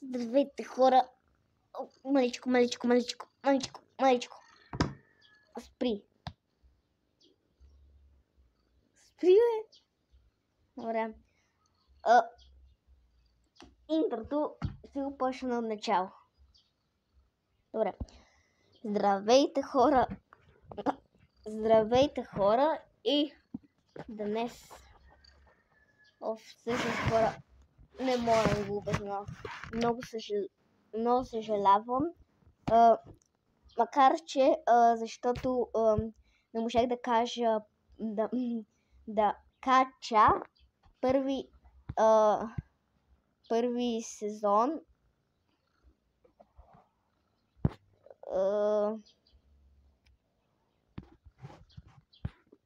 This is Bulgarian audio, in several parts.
Здравейте, хора! Маличко. Спри, бе! Добре. Интрото ще го почна от начало. Добре. Здравейте, хора! И днес... всъщност, хора, не мога да го обясня. Много съжалявам. Макар че, защото не можах да кажа да кача първи сезон.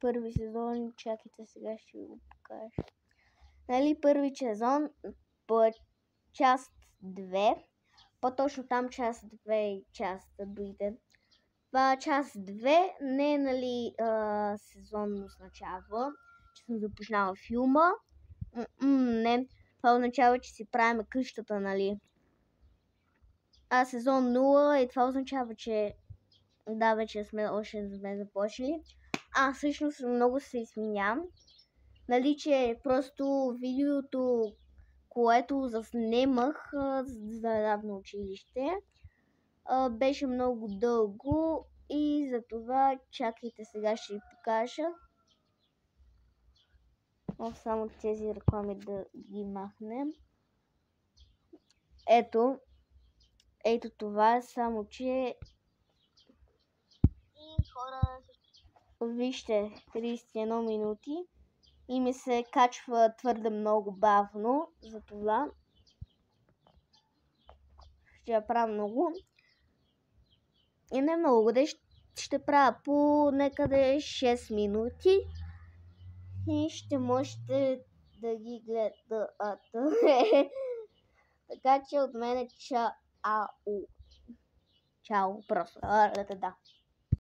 Първи сезон, чакайте, сега ще ви го покажа. Нали, първи сезон, част 2, по-точно там част 2 и част да дойде. Това част 2 не е, нали, сезон означава, че съм започнала филма. Не, това означава, че си правим къщата, нали. А сезон 0 и това означава, че да, вече още не сме започнали. Всъщност много се извинявам. Нали, че просто видеото, което заснемах за равно училище, беше много дълго и затова чакайте, сега ще ви покажа. Само тези реклами да ги махнем. Ето това, само че и хора, вижте, 31 минути и ми се качва твърде много бавно, затова ще я правя много. И не много, ще правя по некъде 6 минути и ще можете да ги гледате. Така че от мен е чао. Чао, просто. Да.